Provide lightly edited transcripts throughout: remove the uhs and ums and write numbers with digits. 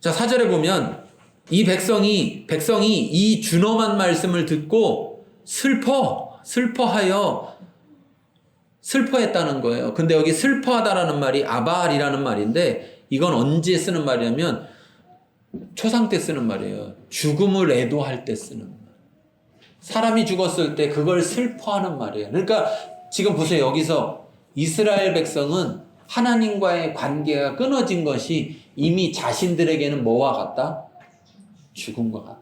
자, 4절에 보면 이 백성이 이 준엄한 말씀을 듣고 슬퍼했다는 거예요. 근데 여기 슬퍼하다라는 말이 아발이라는 말인데 이건 언제 쓰는 말이냐면 초상 때 쓰는 말이에요. 죽음을 애도할 때 쓰는 말. 사람이 죽었을 때 그걸 슬퍼하는 말이에요. 그러니까 지금 보세요. 여기서 이스라엘 백성은 하나님과의 관계가 끊어진 것이 이미 자신들에게는 뭐와 같다? 죽음과 같다.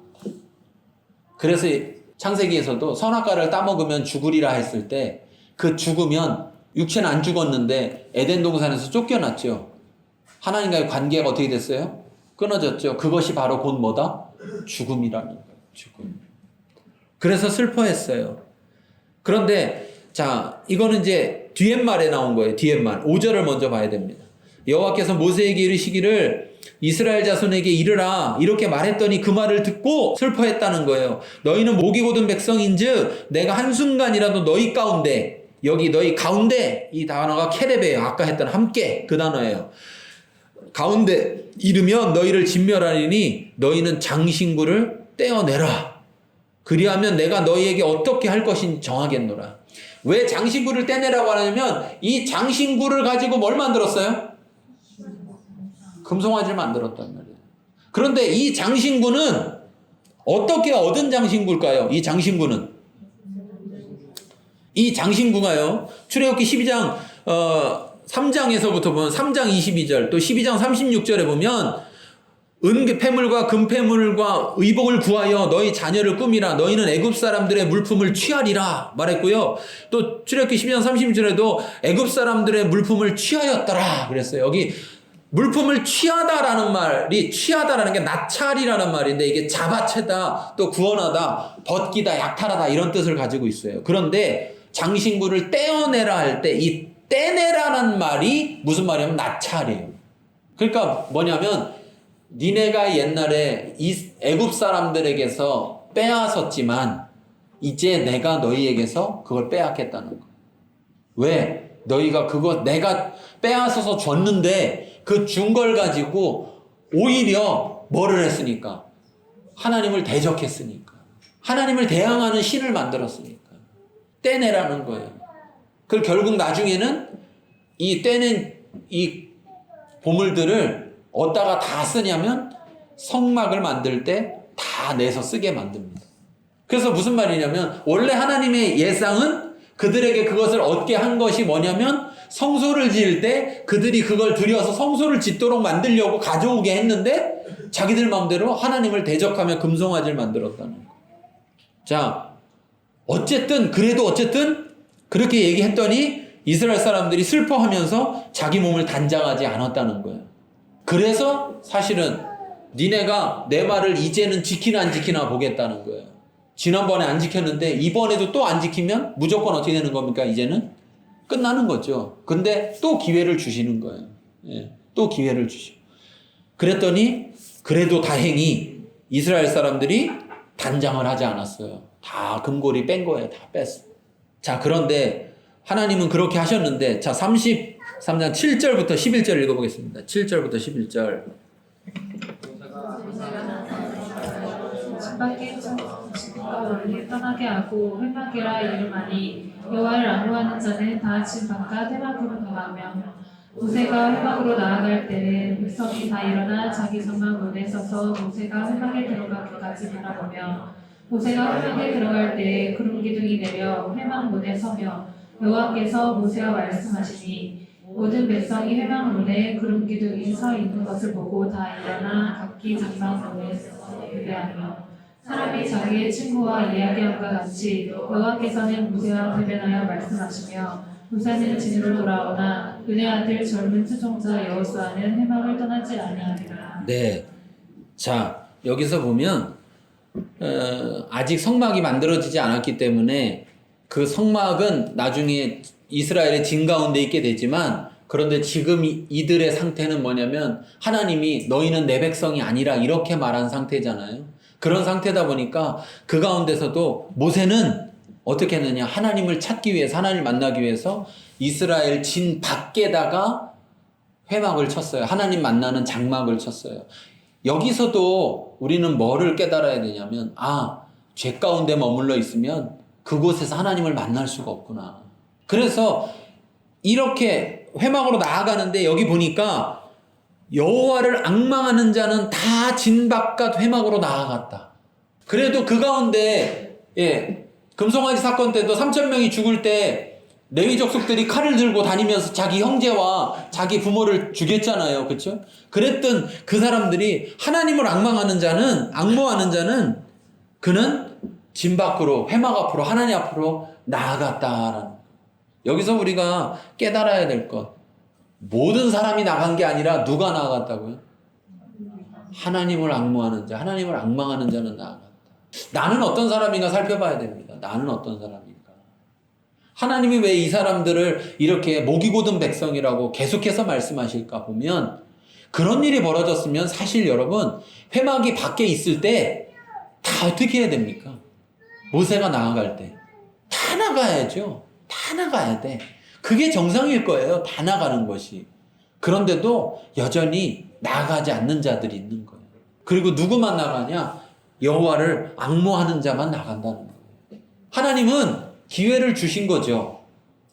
그래서 창세기에서도 선악과를 따먹으면 죽으리라 했을 때 그 죽으면 육체는 안 죽었는데 에덴 동산에서 쫓겨났죠. 하나님과의 관계가 어떻게 됐어요? 끊어졌죠. 그것이 바로 곧 뭐다? 죽음이라는 거예요. 죽음. 그래서 슬퍼했어요. 그런데 자, 이거는 이제 뒤에말에 나온 거예요. 뒤에말. 5절을 먼저 봐야 됩니다. 여호와께서 모세에게 이르시기를 이스라엘 자손에게 이르라 이렇게 말했더니 그 말을 듣고 슬퍼했다는 거예요. 너희는 목이 곧은 백성인즉 내가 한순간이라도 너희 가운데, 여기 너희 가운데, 이 단어가 케레베예요. 아까 했던 함께 그 단어예요. 가운데 이르면 너희를 진멸하리니 너희는 장신구를 떼어내라. 그리하면 내가 너희에게 어떻게 할 것인지 정하겠노라. 왜 장신구를 떼내라고 하냐면 이 장신구를 가지고 뭘 만들었어요? 금송아지를 만들었단 말이에요. 그런데 이 장신구는 어떻게 얻은 장신구일까요? 이 장신구가요. 출애굽기 12장 3장에서부터 보면 3장 22절 또 12장 36절에 보면 은폐물과 금폐물과 의복을 구하여 너희 자녀를 꾸미라. 너희는 애굽 사람들의 물품을 취하리라 말했고요. 또 출애굽기 12장 36절에도 애굽 사람들의 물품을 취하였더라 그랬어요. 여기 물품을 취하다라는 말이, 취하다라는 게 나찰이라는 말인데 이게 잡아채다, 또 구원하다, 벗기다, 약탈하다 이런 뜻을 가지고 있어요. 그런데 장신구를 떼어내라 할 때 이 떼내라는 말이 무슨 말이냐면 나찰이에요. 그러니까 뭐냐면 니네가 옛날에 이 애굽 사람들에게서 빼앗았지만 이제 내가 너희에게서 그걸 빼앗겠다는 거예요. 왜? 너희가 그거 내가 빼앗아서 줬는데 그 준 걸 가지고 오히려 뭐를 했으니까? 하나님을 대적했으니까. 하나님을 대항하는 신을 만들었으니까. 떼내라는 거예요. 그 결국 나중에는 이 떼낸 이 보물들을 어디다가 다 쓰냐면 성막을 만들 때 다 내서 쓰게 만듭니다. 그래서 무슨 말이냐면 원래 하나님의 예상은 그들에게 그것을 얻게 한 것이 뭐냐면 성소를 지을 때 그들이 그걸 들여서 성소를 짓도록 만들려고 가져오게 했는데 자기들 마음대로 하나님을 대적하며 금송아지를 만들었다는 거예요. 자, 어쨌든 그렇게 얘기했더니 이스라엘 사람들이 슬퍼하면서 자기 몸을 단장하지 않았다는 거예요. 그래서 사실은 니네가 내 말을 이제는 지키나 안 지키나 보겠다는 거예요. 지난번에 안 지켰는데 이번에도 또 안 지키면 무조건 어떻게 되는 겁니까? 이제는 끝나는 거죠. 근데 또 기회를 주시는 거예요. 예, 또 기회를 주시고. 그랬더니 그래도 다행히 이스라엘 사람들이 단장을 하지 않았어요. 다 금고리 뺀 거예요. 다 뺐어. 자, 그런데 하나님은 그렇게 하셨는데, 자, 33장 7절부터 11절 읽어보겠습니다. 7절부터 11절. 밖에 멀리 떠나게 하고 회막이라 이름하니 여호와를 악무하는 자는 다 진 밖과 회막으로 나가며 모세가 회막으로 나아갈 때에 백성이 다 일어나 자기 성막 문에 서서 모세가 회막에 들어가기까지 바라보며 모세가 회막에 들어갈 때에 구름 기둥이 내려 회막 문에 서며 여호와께서 모세와 말씀하시니 모든 백성이 회막 문에 구름 기둥이 서 있는 것을 보고 다 일어나 각기 장막 문에 서서 예배하며 사람이 자기의 친구와 이야기함과 같이 여호와께서는 모세와 대면하여 말씀하시며 모세는 진으로 돌아오나 눈의 아들 젊은 추종자 여호수아는 회막을 떠나지 아니하니라. 네, 자 여기서 보면 아직 성막이 만들어지지 않았기 때문에 그 성막은 나중에 이스라엘의 진 가운데 있게 되지만, 그런데 지금 이들의 상태는 뭐냐면 하나님이 너희는 내 백성이 아니라 이렇게 말한 상태잖아요. 그런 상태다 보니까 그 가운데서도 모세는 어떻게 했느냐, 하나님을 찾기 위해서, 하나님을 만나기 위해서 이스라엘 진 밖에다가 회막을 쳤어요. 하나님 만나는 장막을 쳤어요. 여기서도 우리는 뭐를 깨달아야 되냐면, 죄 가운데 머물러 있으면 그곳에서 하나님을 만날 수가 없구나. 그래서 이렇게 회막으로 나아가는데 여기 보니까 여호와를 앙망하는 자는 다 진 바깥 회막으로 나아갔다. 그래도 그 가운데 금송아지 사건 때도 3,000명이 죽을 때 레위 족속들이 칼을 들고 다니면서 자기 형제와 자기 부모를 죽였잖아요. 그렇죠? 그랬던 그 사람들이 하나님을 앙망하는 자는 그는 진 밖으로 회막 앞으로 하나님 앞으로 나아갔다라는. 여기서 우리가 깨달아야 될 것. 모든 사람이 나간 게 아니라 누가 나아갔다고요? 하나님을 앙망하는 자, 하나님을 앙망하는 자는 나아갔다. 나는 어떤 사람인가 살펴봐야 됩니다. 나는 어떤 사람인가. 하나님이 왜 이 사람들을 이렇게 목이 곧은 백성이라고 계속해서 말씀하실까 보면, 그런 일이 벌어졌으면 사실 여러분 회막이 밖에 있을 때 다 어떻게 해야 됩니까? 모세가 나아갈 때 다 나가야죠. 다 나가야 돼. 그게 정상일 거예요. 다 나가는 것이. 그런데도 여전히 나아가지 않는 자들이 있는 거예요. 그리고 누구만 나가냐? 여호와를 앙모하는 자만 나간다는 거예요. 하나님은 기회를 주신 거죠.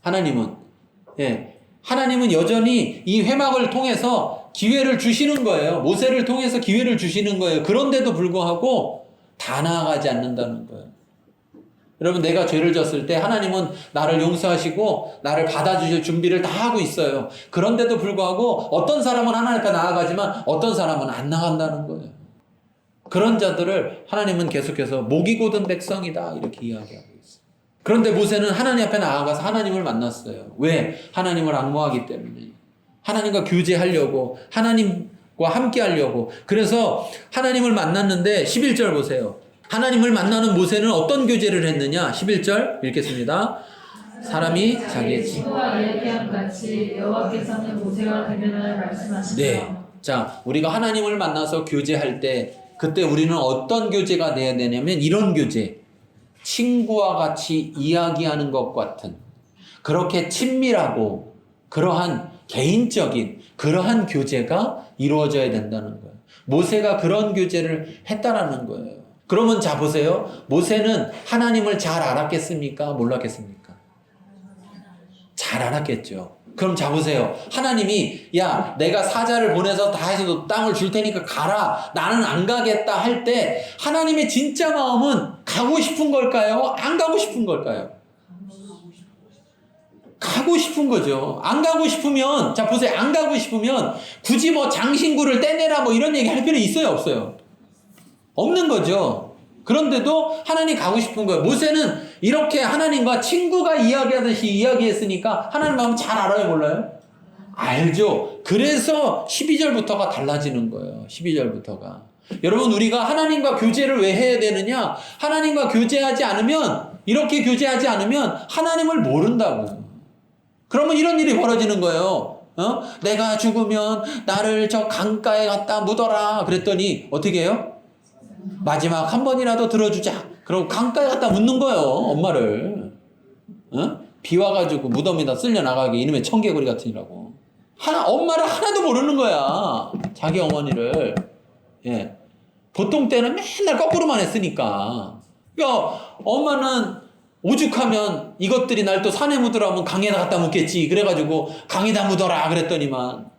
하나님은 여전히 이 회막을 통해서 기회를 주시는 거예요. 모세를 통해서 기회를 주시는 거예요. 그런데도 불구하고 다 나아가지 않는다는 거예요. 여러분, 내가 죄를 졌을 때 하나님은 나를 용서하시고 나를 받아주실 준비를 다 하고 있어요. 그런데도 불구하고 어떤 사람은 하나님 앞에 나아가지만 어떤 사람은 안 나간다는 거예요. 그런 자들을 하나님은 계속해서 목이 곧은 백성이다 이렇게 이야기하고 있어요. 그런데 모세는 하나님 앞에 나아가서 하나님을 만났어요. 왜? 하나님을 앙모하기 때문에. 하나님과 교제하려고, 하나님과 함께 하려고. 그래서 하나님을 만났는데 11절 보세요. 하나님을 만나는 모세는 어떤 교제를 했느냐? 11절 읽겠습니다. 사람이 자기의 친구와 이야기한 같이 여호와께서는 모세와 대면하여 말씀하시며. 네. 자, 우리가 하나님을 만나서 교제할 때 그때 우리는 어떤 교제가 돼야 되냐면 이런 교제. 친구와 같이 이야기하는 것 같은 그렇게 친밀하고 그러한 개인적인 그러한 교제가 이루어져야 된다는 거예요. 모세가 그런 교제를 했다라는 거예요. 그러면 자 보세요. 모세는 하나님을 잘 알았겠습니까? 몰랐겠습니까? 잘 알았겠죠. 그럼 자 보세요. 하나님이 야 내가 사자를 보내서 다 해서 너 땅을 줄 테니까 가라. 나는 안 가겠다 할 때 하나님의 진짜 마음은 가고 싶은 걸까요? 안 가고 싶은 걸까요? 가고 싶은 거죠. 안 가고 싶으면 자 보세요. 안 가고 싶으면 굳이 뭐 장신구를 떼내라 뭐 이런 얘기 할 필요 있어요? 없어요? 없는 거죠. 그런데도 하나님 가고 싶은 거예요. 모세는 이렇게 하나님과 친구가 이야기하듯이 이야기했으니까 하나님 마음 잘 알아요? 몰라요? 알죠. 그래서 12절부터가 달라지는 거예요. 12절부터가. 여러분 우리가 하나님과 교제를 왜 해야 되느냐? 하나님과 교제하지 않으면 이렇게 교제하지 않으면 하나님을 모른다고요. 그러면 이런 일이 벌어지는 거예요. 내가 죽으면 나를 저 강가에 갖다 묻어라. 그랬더니 어떻게 해요? 마지막 한 번이라도 들어주자. 그리고 강가에 갖다 묻는 거예요. 엄마를. 비 와가지고 무덤에다 쓸려 나가게 이놈의 청개구리 같으니라고. 엄마를 하나도 모르는 거야. 자기 어머니를. 보통 때는 맨날 거꾸로만 했으니까. 그러니까 엄마는 오죽하면 이것들이 날 또 산에 묻으라면 강에다 갖다 묻겠지. 그래가지고 강에다 묻어라 그랬더니만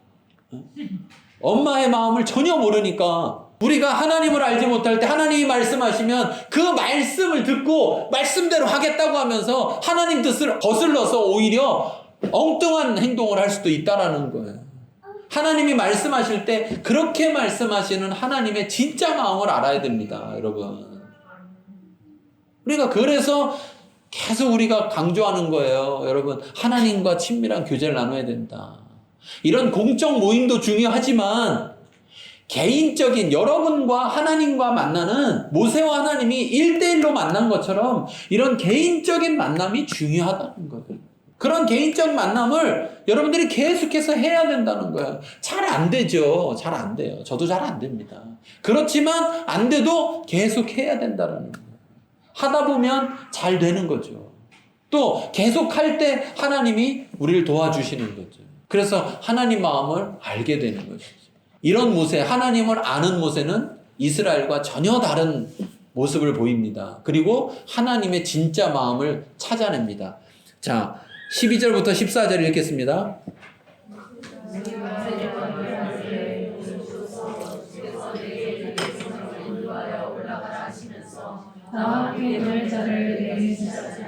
엄마의 마음을 전혀 모르니까 우리가 하나님을 알지 못할 때 하나님이 말씀하시면 그 말씀을 듣고 말씀대로 하겠다고 하면서 하나님 뜻을 거슬러서 오히려 엉뚱한 행동을 할 수도 있다라는 거예요. 하나님이 말씀하실 때 그렇게 말씀하시는 하나님의 진짜 마음을 알아야 됩니다, 여러분. 우리가 그래서 계속 우리가 강조하는 거예요. 여러분, 하나님과 친밀한 교제를 나눠야 된다. 이런 공적 모임도 중요하지만 개인적인 여러분과 하나님과 만나는 모세와 하나님이 1대1로 만난 것처럼 이런 개인적인 만남이 중요하다는 거예요. 그런 개인적 만남을 여러분들이 계속해서 해야 된다는 거예요. 잘 안 되죠. 잘 안 돼요. 저도 잘 안 됩니다. 그렇지만 안 돼도 계속 해야 된다는 거예요. 하다 보면 잘 되는 거죠. 또 계속 할 때 하나님이 우리를 도와주시는 거죠. 그래서 하나님 마음을 알게 되는 것이죠. 이런 모세, 하나님을 아는 모세는 이스라엘과 전혀 다른 모습을 보입니다. 그리고 하나님의 진짜 마음을 찾아냅니다. 자, 12절부터 14절 읽겠습니다. 나와 함께 너의 자를 내게 주시옵소서.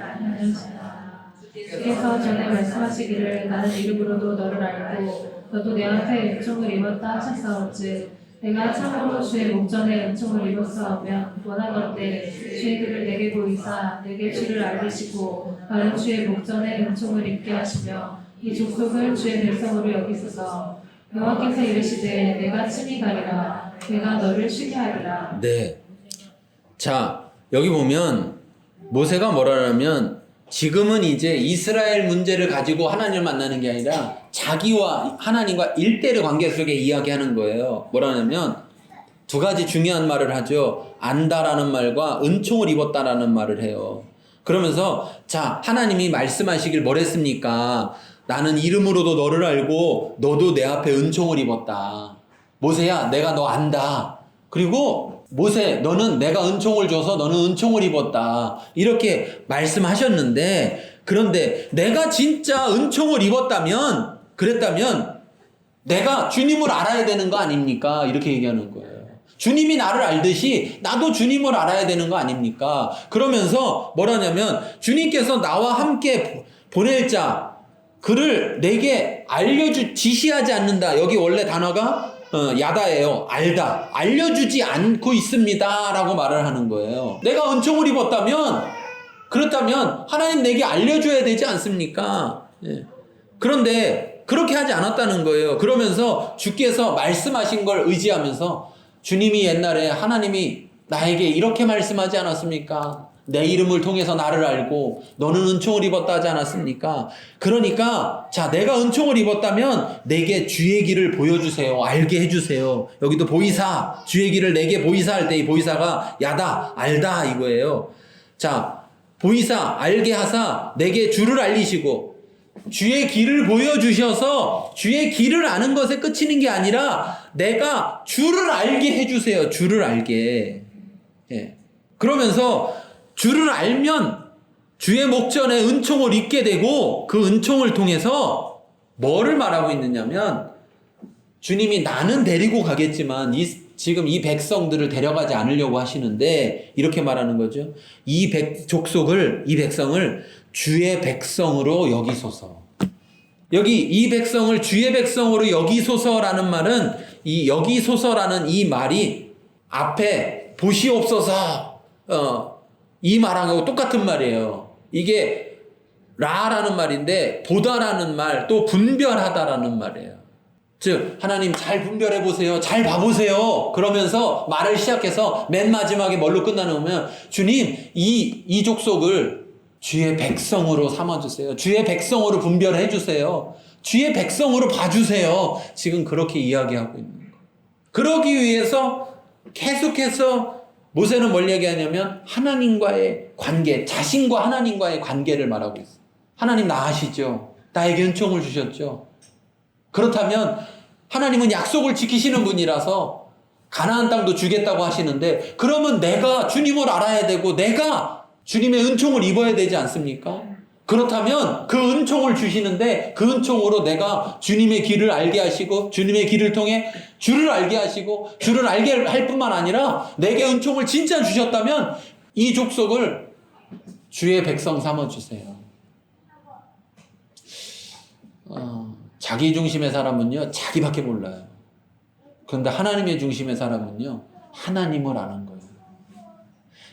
주께서 전에 말씀하시기를 나는 이름으로도 너를 알고 너도 내 앞에 은총을 입었다 하셨사온즉 내가 참으로 주의 목전에 은총을 입었사오면 원하건대 주의 길을 내게 보이사 내게 주를 알리시고 나는 주의 목전에 은총을 입게 하시며 이 족속을 주의 백성으로 여기소서. 여호와께서 이르시되 내가 친히 가리라 내가 너를 쉬게 하리라. 네. 자, 여기 보면 모세가 뭐라냐면 지금은 이제 이스라엘 문제를 가지고 하나님을 만나는 게 아니라 자기와 하나님과 일대의 관계 속에 이야기하는 거예요. 뭐라냐면 두 가지 중요한 말을 하죠. 안다라는 말과 은총을 입었다라는 말을 해요. 그러면서 자, 하나님이 말씀하시길 뭐랬습니까? 나는 이름으로도 너를 알고 너도 내 앞에 은총을 입었다. 모세야, 내가 너 안다. 그리고 모세, 너는 내가 은총을 줘서 너는 은총을 입었다. 이렇게 말씀하셨는데, 그런데 내가 진짜 은총을 입었다면, 그랬다면 내가 주님을 알아야 되는 거 아닙니까? 이렇게 얘기하는 거예요. 주님이 나를 알듯이 나도 주님을 알아야 되는 거 아닙니까? 그러면서 뭐라냐면 주님께서 나와 함께 보낼 자, 그를 내게 지시하지 않는다. 여기 원래 단어가 야다예요. 알다. 알려주지 않고 있습니다. 라고 말을 하는 거예요. 내가 은총을 입었다면, 그렇다면 하나님 내게 알려줘야 되지 않습니까? 예. 그런데 그렇게 하지 않았다는 거예요. 그러면서 주께서 말씀하신 걸 의지하면서 주님이 옛날에 하나님이 나에게 이렇게 말씀하지 않았습니까? 내 이름을 통해서 나를 알고 너는 은총을 입었다 하지 않았습니까? 그러니까 자, 내가 은총을 입었다면 내게 주의 길을 보여주세요. 알게 해주세요. 여기도 보이사, 주의 길을 내게 보이사 할 때 이 보이사가 야다, 알다 이거예요. 자, 보이사, 알게 하사 내게 주를 알리시고 주의 길을 보여주셔서 주의 길을 아는 것에 그치는 게 아니라 내가 주를 알게 해주세요. 주를 알게. 예. 그러면서 주를 알면 주의 목전에 은총을 입게 되고 그 은총을 통해서 뭐를 말하고 있느냐면 주님이 나는 데리고 가겠지만 지금 이 백성들을 데려가지 않으려고 하시는데 이렇게 말하는 거죠. 이 백성을 주의 백성으로 여기소서. 여기 이 백성을 주의 백성으로 여기소서라는 말은 이 여기소서라는 이 말이 앞에 보시옵소서 이 말하고 똑같은 말이에요. 이게 라라는 말인데 보다라는 말, 또 분별하다라는 말이에요. 즉 하나님 잘 분별해 보세요. 잘 봐보세요. 그러면서 말을 시작해서 맨 마지막에 뭘로 끝나냐면 주님 이 족속을 주의 백성으로 삼아주세요. 주의 백성으로 분별해 주세요. 주의 백성으로 봐주세요. 지금 그렇게 이야기하고 있는 거예요. 그러기 위해서 계속해서 모세는 뭘 얘기하냐면 하나님과의 관계, 자신과 하나님과의 관계를 말하고 있어요. 하나님 나 아시죠? 나에게 은총을 주셨죠? 그렇다면 하나님은 약속을 지키시는 분이라서 가나안 땅도 주겠다고 하시는데 그러면 내가 주님을 알아야 되고 내가 주님의 은총을 입어야 되지 않습니까? 그렇다면 그 은총을 주시는데 그 은총으로 내가 주님의 길을 알게 하시고 주님의 길을 통해 주를 알게 하시고 주를 알게 할 뿐만 아니라 내게 은총을 진짜 주셨다면 이 족속을 주의 백성 삼아주세요. 자기 중심의 사람은요 자기밖에 몰라요. 그런데 하나님의 중심의 사람은요 하나님을 아는 거예요.